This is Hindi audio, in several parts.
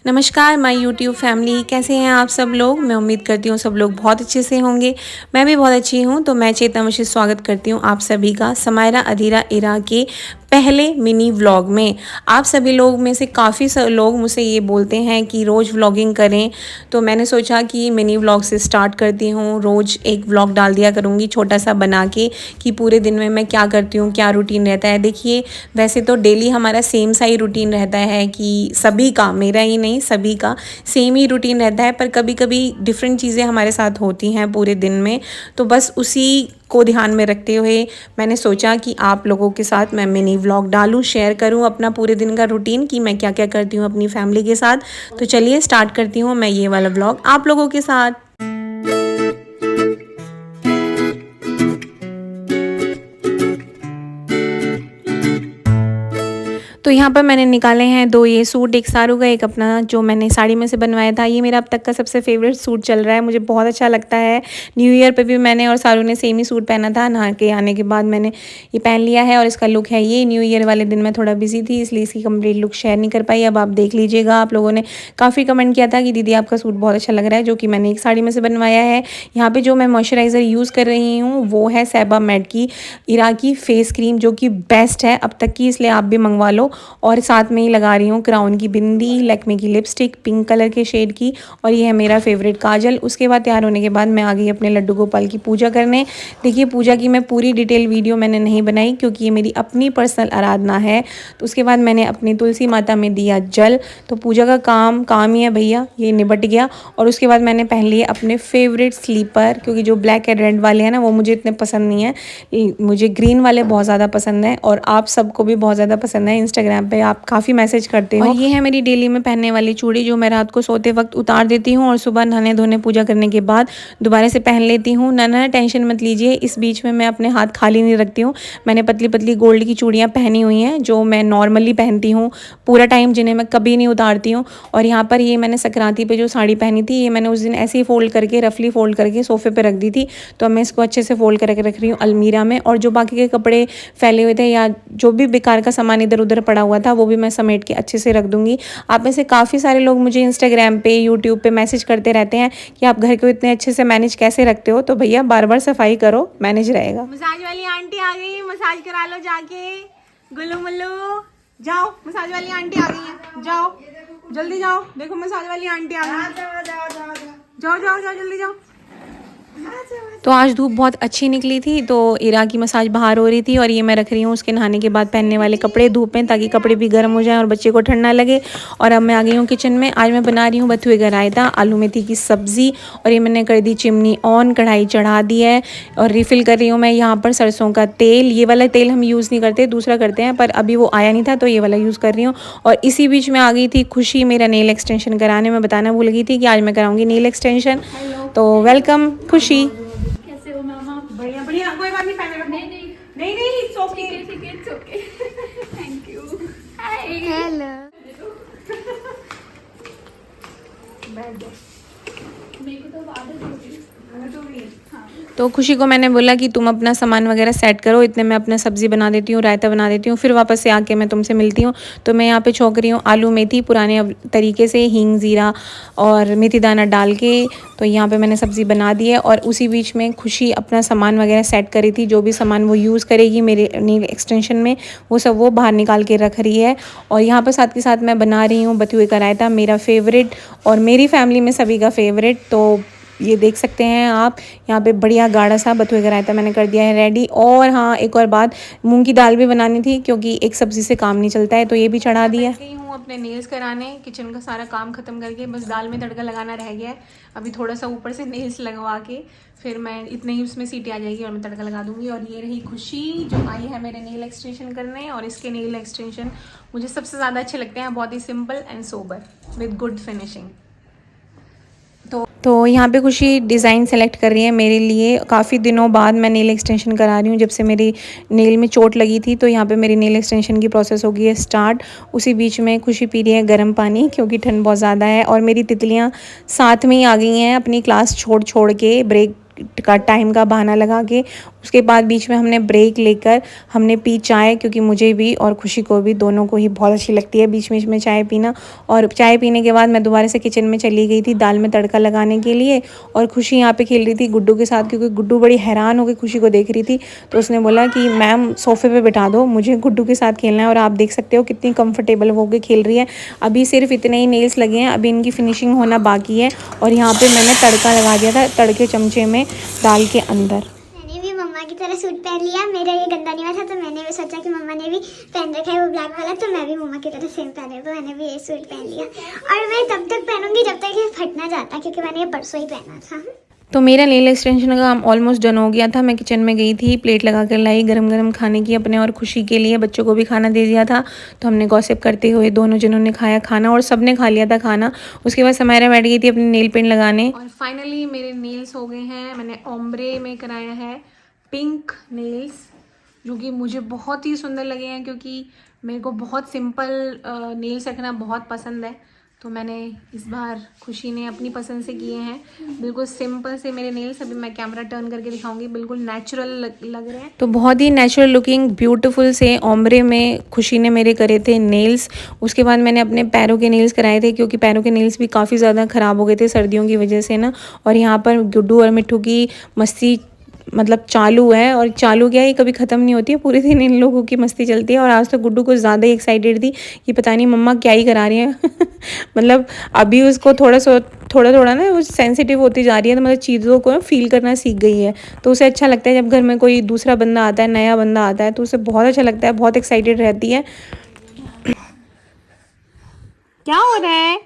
नमस्कार माय यूट्यूब फैमिली, कैसे हैं आप सब लोग। मैं उम्मीद करती हूँ सब लोग बहुत अच्छे से होंगे। मैं भी बहुत अच्छी हूँ। तो मैं चेतना मुझे स्वागत करती हूँ आप सभी का समायरा अधीरा इरा के पहले मिनी व्लॉग में। आप सभी लोग में से काफ़ी लोग मुझसे ये बोलते हैं कि रोज़ व्लॉगिंग करें, तो मैंने सोचा कि मिनी व्लॉग से स्टार्ट करती हूँ। रोज़ एक व्लॉग डाल दिया करूँगी छोटा सा बना के कि पूरे दिन में मैं क्या करती हूँ, क्या रूटीन रहता है। देखिए, वैसे तो डेली हमारा सेम सा ही रूटीन रहता है कि सभी का, मेरा ही नहीं सभी का सेम ही रूटीन रहता है, पर कभी कभी डिफरेंट चीज़ें हमारे साथ होती हैं पूरे दिन में। तो बस उसी को ध्यान में रखते हुए मैंने सोचा कि आप लोगों के साथ मैं मिनी व्लॉग डालूं, शेयर करूं अपना पूरे दिन का रूटीन कि मैं क्या क्या करती हूं अपनी फैमिली के साथ। तो चलिए स्टार्ट करती हूं मैं ये वाला व्लॉग आप लोगों के साथ। तो यहाँ पर मैंने निकाले हैं दो ये सूट, एक सारू का, एक अपना जो मैंने साड़ी में से बनवाया था। ये मेरा अब तक का सबसे फेवरेट सूट चल रहा है, मुझे बहुत अच्छा लगता है। न्यू ईयर पे भी मैंने और सारू ने सेम ही सूट पहना था। नहा के आने के बाद मैंने ये पहन लिया है और इसका लुक है ये। न्यू ईयर वाले दिन मैं थोड़ा बिजी थी, इसलिए इसकी कंप्लीट लुक शेयर नहीं कर पाई। अब आप देख लीजिएगा। आप लोगों ने काफ़ी कमेंट किया था कि दीदी आपका सूट बहुत अच्छा लग रहा है, जो कि मैंने एक साड़ी में से बनवाया है। यहाँ पर जो मैं मॉइस्चराइज़र यूज़ कर रही हूँ वो है सेबामेड की इरा की फेस क्रीम, जो कि बेस्ट है अब तक की, इसलिए आप भी मंगवा लो। और साथ में ही लगा रही हूँ क्राउन की बिंदी, लैक्मे की लिपस्टिक पिंक कलर के शेड की, और ये है मेरा फेवरेट काजल। उसके बाद तैयार होने के बाद मैं आ गई अपने लड्डू गोपाल की पूजा करने। देखिए, पूजा की मैं पूरी डिटेल वीडियो मैंने नहीं बनाई क्योंकि ये मेरी अपनी पर्सनल आराधना है। तो उसके बाद मैंने अपनी तुलसी माता में दिया जल। तो पूजा का काम ही है भैया, ये निबट गया। और उसके बाद मैंने पहन लिए अपने फेवरेट स्लीपर, क्योंकि जो ब्लैक एंड रेड वाले हैं ना वो मुझे इतने पसंद नहीं है, मुझे ग्रीन वाले बहुत ज़्यादा पसंद हैं और आप सबको भी बहुत ज़्यादा पसंद है। इंस्टाग्राम पे आप काफ़ी मैसेज करते हो। और ये है मेरी डेली में पहनने वाली चूड़ी, जो मैं रात को सोते वक्त उतार देती हूँ और सुबह नहाने धोने पूजा करने के बाद दोबारा से पहन लेती हूँ। ना टेंशन मत लीजिए, इस बीच में मैं अपने हाथ खाली नहीं रखती हूँ। मैंने पतली पतली गोल्ड की चूड़ियाँ पहनी हुई हैं जो मैं नॉर्मली पहनती हूँ पूरा टाइम, जिन्हें मैं कभी नहीं उतारती हूँ। और यहाँ पर ये मैंने संक्रांति पे जो साड़ी पहनी थी, ये मैंने उस दिन ऐसे ही फोल्ड करके, रफली फोल्ड करके सोफे पे रख दी थी। तो अब मैं इसको अच्छे से फोल्ड करके रख रही हूँ अलमीरा में। और जो बाकी के कपड़े फैले हुए थे या जो भी बेकार का सामान इधर उधर पड़ा हुआ था, वो भी मैं समेट के अच्छे से रख दूंगी। आप में से काफ़ी सारे लोग मुझे इंस्टाग्राम पे, यूट्यूब पे मैसेज करते रहते हैं कि आप घर को इतने अच्छे से मैनेज कैसे रखते हो। तो भैया बार बार सफाई करो, मैनेज रहेगा। मसाज वाली आंटी आ गई, मसाज करा लो जाके। गुल्लू मुल्लू जाओ, मसाज वाली आंटी आ गई है, जाओ जल्दी जाओ। देखो मसाज वाली आंटी आ गई, जाओ जाओ जाओ जल्दी जाओ। तो आज धूप बहुत अच्छी निकली थी, तो इरा की मसाज बाहर हो रही थी और ये मैं रख रही हूँ उसके नहाने के बाद पहनने वाले कपड़े धूप में, ताकि कपड़े भी गर्म हो जाएं और बच्चे को ठंड ना लगे। और अब मैं आ गई हूँ किचन में। आज मैं बना रही हूँ बथुए का रायता, आलू मेथी की सब्जी, और ये मैंने कर दी चिमनी ऑन, कढ़ाई चढ़ा दी है और रिफ़िल कर रही हूँ मैं यहाँ पर सरसों का तेल। ये वाला तेल हम यूज़ नहीं करते, दूसरा करते हैं, पर अभी वो आया नहीं था तो ये वाला यूज़ कर रही हूँ। और इसी बीच में आ गई थी खुशी मेरा नेल एक्सटेंशन कराने। मैं बताना भूल गई थी कि आज मैं कराऊंगी नेल एक्सटेंशन। तो वेलकम खुशी। बढ़िया बढ़िया, कोई बात नहीं, पहले रखो। नहीं नहीं इट्स ओके, ठीक है it's okay. Thank you. Hi hello. बैठ जाओ, मेरे को तो आदत हो गई। तो खुशी को मैंने बोला कि तुम अपना सामान वगैरह सेट करो, इतने मैं अपना सब्ज़ी बना देती हूँ, रायता बना देती हूँ, फिर वापस से आके मैं तुमसे मिलती हूँ। तो मैं यहाँ पे छौंक रही हूँ आलू मेथी पुराने तरीके से, हींग ज़ीरा और मेथी दाना डाल के। तो यहाँ पे मैंने सब्ज़ी बना दी है और उसी बीच में खुशी अपना सामान वगैरह सेट करी थी, जो भी सामान वो यूज़ करेगी मेरे नेल एक्सटेंशन में, वो सब वो बाहर निकाल के रख रही है। और यहाँ पर साथ के साथ मैं बना रही हूँ बथुए का रायता, मेरा फेवरेट और मेरी फैमिली में सभी का फेवरेट। तो ये देख सकते हैं आप, यहाँ पे बढ़िया गाढ़ा सा बथुए का रायता मैंने कर दिया है रेडी। और हाँ, एक और बात, मूंग की दाल भी बनानी थी क्योंकि एक सब्ज़ी से काम नहीं चलता है, तो ये भी चढ़ा दिया। गई हूँ अपने नेल्स कराने, किचन का सारा काम ख़त्म करके, बस दाल में तड़का लगाना रह गया है। अभी थोड़ा सा ऊपर से नेल्स लगवा के फिर मैं इतने ही उसमें सीटी आ जाएगी और मैं तड़का लगा दूंगी। और ये रही खुशी जो आई है मेरे नेल एक्सटेंशन करने, और इसके नेल एक्सटेंशन मुझे सबसे ज़्यादा अच्छे लगते हैं, बहुत ही simple and sober with good finishing. तो यहाँ पे खुशी डिज़ाइन सेलेक्ट कर रही है मेरे लिए। काफ़ी दिनों बाद मैं नेल एक्सटेंशन करा रही हूँ, जब से मेरी नेल में चोट लगी थी। तो यहाँ पे मेरी नेल एक्सटेंशन की प्रोसेस हो गई है स्टार्ट। उसी बीच में खुशी पी रही है गर्म पानी, क्योंकि ठंड बहुत ज़्यादा है। और मेरी तितलियाँ साथ में ही आ गई हैं अपनी क्लास छोड़ के, ब्रेक का टाइम का बहाना लगा के। उसके बाद बीच में हमने ब्रेक लेकर हमने पी चाय, क्योंकि मुझे भी और खुशी को भी, दोनों को ही बहुत अच्छी लगती है बीच बीच में चाय पीना। और चाय पीने के बाद मैं दोबारा से किचन में चली गई थी दाल में तड़का लगाने के लिए। और खुशी यहाँ पे खेल रही थी गुड्डू के साथ, क्योंकि गुड्डू बड़ी हैरान होकर खुशी को देख रही थी। तो उसने बोला कि मैम सोफ़े पे बिठा दो, मुझे गुड्डू के साथ खेलना है। और आप देख सकते हो कितनी कंफर्टेबल होकर खेल रही है। अभी सिर्फ इतने ही नेल्स लगे हैं, अभी इनकी फिनिशिंग होना बाकी है। और यहाँ पे मैंने तड़का लगा दिया था तड़के चमचे में दाल के अंदर। मैंने भी मम्मा की तरह सूट पहन लिया। मेरा ये गंदा नहीं हुआ था, तो मैंने भी सोचा कि मम्मा ने भी पहन रखा है वो ब्लैक वाला, तो मैं भी मम्मा की तरह सेम पहने, तो मैंने भी ये सूट पहन लिया। और मैं तब तक पहनूंगी जब तक ये फट ना जाता, क्योंकि मैंने ये परसों ही पहना था। तो मेरा नेल एक्सटेंशन का काम ऑलमोस्ट डन हो गया था। मैं किचन में गई थी, प्लेट लगा कर लाई गरम गरम खाने की अपने और खुशी के लिए। बच्चों को भी खाना दे दिया था, तो हमने गॉसिप करते हुए दोनों जनों ने खाया खाना, और सबने खा लिया था खाना। उसके बाद समायरा बैठ गई थी अपनी नेल पेंट लगाने। और फाइनली मेरे नेल्स हो गए हैं। मैंने ओम्ब्रे में कराया है पिंक नेल्स, जो कि मुझे बहुत ही सुंदर लगे हैं, क्योंकि मेरे को बहुत सिंपल नेल्स रखना बहुत पसंद है। तो मैंने इस बार खुशी ने अपनी पसंद से किए हैं बिल्कुल सिंपल से मेरे नेल्स। अभी मैं कैमरा टर्न करके दिखाऊंगी, बिल्कुल नेचुरल लग रहे हैं। तो बहुत ही नेचुरल लुकिंग ब्यूटीफुल से ओम्ब्रे में खुशी ने मेरे करे थे नेल्स। उसके बाद मैंने अपने पैरों के नेल्स कराए थे, क्योंकि पैरों के नेल्स भी काफ़ी ज़्यादा ख़राब हो गए थे सर्दियों की वजह से ना। और यहाँ पर गुड्डू और मिट्ठू की मस्ती मतलब चालू है, और चालू क्या है, कभी ख़त्म नहीं होती है, पूरे दिन इन लोगों की मस्ती चलती है। और आज तो गुड्डू कुछ ज़्यादा ही एक्साइटेड थी कि पता नहीं मम्मा क्या ही करा रही है मतलब अभी उसको थोड़ा ना वो सेंसिटिव होती जा रही है, तो मतलब चीज़ों को फील करना सीख गई है। तो उसे अच्छा लगता है जब घर में कोई दूसरा बंदा आता है, नया बंदा आता है, तो उसे बहुत अच्छा लगता है, बहुत एक्साइटेड रहती है। क्या हो रहा है?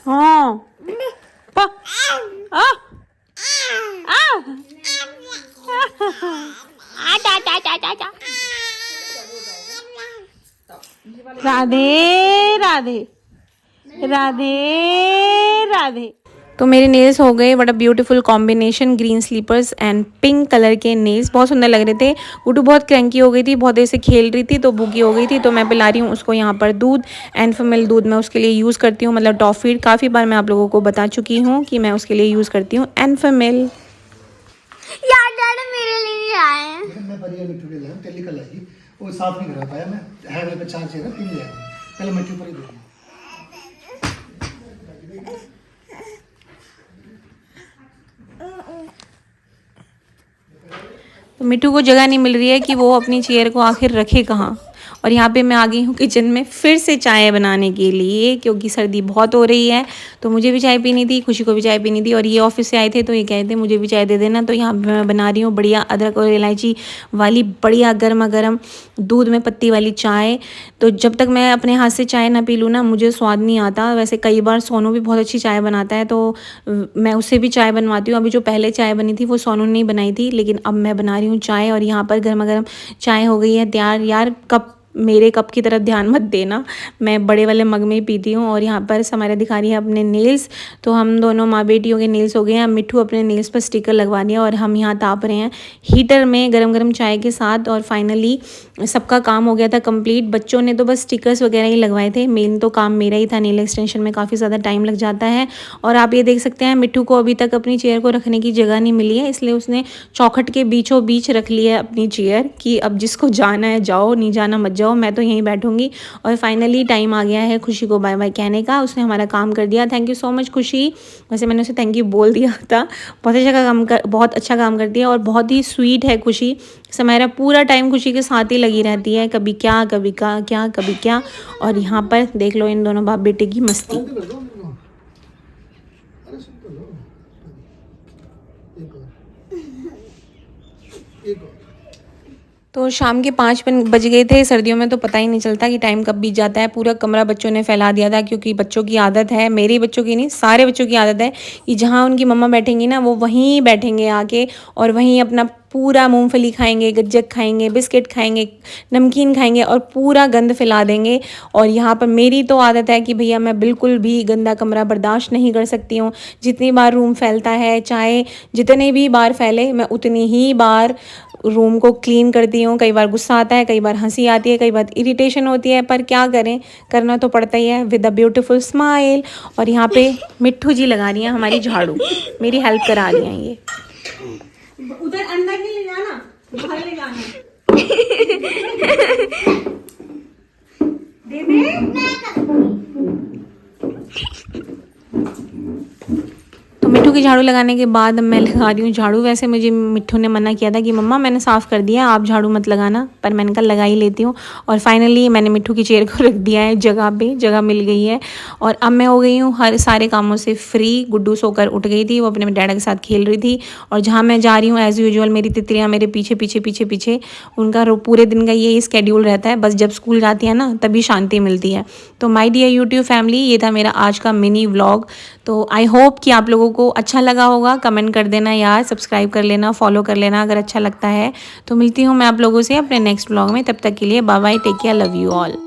हाँ राधे राधे राधे राधे। तो मेरे नेल्स हो गए बड़ा beautiful combination, green slippers and pink colour के नेल्स, बहुत सुंदर लग रहे थे। गुड्डू बहुत क्रैंकी हो गई थी, बहुत देर से खेल रही थी, तो भूखी हो गई थी। तो मैं पिला रही हूँ उसको यहाँ पर दूध, एनफेमिल दूध मैं उसके लिए यूज़ करती हूँ, मतलब टॉफीड। काफ़ी बार मैं आप लोगों को बता चुकी हूँ कि मैं उसके लिए यूज़ करती हूँ एनफेमिल। यार डैडी मेरे लिए नहीं आए हैं। मैं परिया मिट्टू के लिए तेली कल आएगी, वो साफ नहीं करा पाया। मैं हाईवे पे 4 चेहरा 3 ले आया, पहले मिट्टू पर ही दूंगा। तो मिट्टू को जगह नहीं मिल रही है कि वो अपनी चेयर को आखिर रखे कहाँ। और यहाँ पे मैं आ गई हूँ किचन में फिर से चाय बनाने के लिए, क्योंकि सर्दी बहुत हो रही है। तो मुझे भी चाय पीनी थी, खुशी को भी चाय पीनी थी, और ये ऑफिस से आए थे तो ये कहते थे मुझे भी चाय दे देना। तो यहाँ पे मैं बना रही हूँ बढ़िया अदरक और इलायची वाली बढ़िया गर्मा गर्म दूध में पत्ती वाली चाय। तो जब तक मैं अपने हाथ से चाय ना पी लूँ ना, मुझे स्वाद नहीं आता। वैसे कई बार सोनू भी बहुत अच्छी चाय बनाता है, तो मैं उससे भी चाय बनवाती हूँ। अभी जो पहले चाय बनी थी वो सोनू ने बनाई थी, लेकिन अब मैं बना रही हूँ चाय। और यहाँ पर गर्मा गर्म चाय हो गई है तैयार। यार कप, मेरे कप की तरफ ध्यान मत देना, मैं बड़े वाले मग में ही पीती हूँ। और यहाँ पर समारा दिखा रही है अपने नेल्स। तो हम दोनों माँ बेटियों के नेल्स हो गए हैं। मिट्ठू अपने नेल्स पर स्टिकर लगवा दिया, और हम यहाँ ताप रहे हैं हीटर में गरम गरम चाय के साथ। और फाइनली सबका काम हो गया था कंप्लीट। बच्चों ने तो बस स्टिकर्स वगैरह ही लगवाए थे, मेन तो काम मेरा ही था। नेल एक्सटेंशन में काफ़ी ज़्यादा टाइम लग जाता है। और आप ये देख सकते हैं मिट्ठू को अभी तक अपनी चेयर को रखने की जगह नहीं मिली है, इसलिए उसने चौखट के बीचों बीच रख लिया है अपनी चेयर कि अब जिसको जाना है जाओ, नहीं जाना मत जाओ, मैं तो यहीं बैठूंगी। और फाइनली टाइम आ गया है खुशी को बाय बाय कहने का। उसने हमारा काम कर दिया, थैंक यू सो मच खुशी। वैसे मैंने उसे थैंक यू बोल दिया था। बहुत अच्छा काम कर दिया, और बहुत ही स्वीट है खुशी। समायरा पूरा टाइम खुशी के साथ ही लगी रहती है, कभी क्या कभी क्या कभी क्या। और यहाँ पर देख लो इन दोनों बाप बेटे की मस्ती। अरे सुन तो लो, एक और तो शाम के 5 बज गए थे। सर्दियों में तो पता ही नहीं चलता कि टाइम कब बीत जाता है। पूरा कमरा बच्चों ने फैला दिया था, क्योंकि बच्चों की आदत है, मेरे बच्चों की नहीं सारे बच्चों की आदत है कि जहाँ उनकी मम्मा बैठेंगी ना वो वहीं बैठेंगे आके, और वहीं अपना पूरा मूंगफली खाएंगे, गज्जक खाएंगे, बिस्किट खाएंगे, नमकीन खाएंगे और पूरा गंद फैला देंगे। और यहाँ पर मेरी तो आदत है कि भैया मैं बिल्कुल भी गंदा कमरा बर्दाश्त नहीं कर सकती हूँ। जितनी बार रूम फैलता है, चाहे जितने भी बार फैले, मैं उतनी ही बार रूम को क्लीन करती हूँ। कई बार गुस्सा आता है, कई बार हंसी आती है, कई बार इरिटेशन होती है, पर क्या करें, करना तो पड़ता ही है विद अ ब्यूटीफुल स्माइल। और यहाँ पे मिट्ठू जी लगा रही हैं हमारी झाड़ू, मेरी हेल्प करा रही हैं ये। उधर अंदर नहीं ले जाना, बाहर ले जाना। दे दे। तो मिट्ठू की झाड़ू लगाने के बाद मैं लगा रही हूँ झाड़ू। वैसे मुझे मिट्ठू ने मना किया था कि मम्मा मैंने साफ़ कर दिया, आप झाड़ू मत लगाना, पर मैंने कहा लगा ही लेती हूँ। और फाइनली मैंने मिट्ठू की चेयर को रख दिया है जगह पे, जगह मिल गई है। और अब मैं हो गई हूँ हर सारे कामों से फ्री। गुड्डू सोकर उठ गई थी, वो अपने डैडा के साथ खेल रही थी। और जहाँ मैं जा रही हूँ एज़ यूजुअल मेरी तितलियाँ मेरे पीछे पीछे पीछे पीछे, उनका पूरे दिन का यही स्केड्यूल रहता है, बस जब स्कूल जाती है ना तभी शांति मिलती है। तो माय डियर यूट्यूब फैमिली, ये था मेरा आज का मिनी व्लॉग। तो आई होप कि आप लोगों को अच्छा लगा होगा। कमेंट कर देना यार, सब्सक्राइब कर लेना, फॉलो कर लेना अगर अच्छा लगता है। तो मिलती हूँ मैं आप लोगों से अपने नेक्स्ट व्लॉग में, तब तक के लिए bye bye, take care, love you all.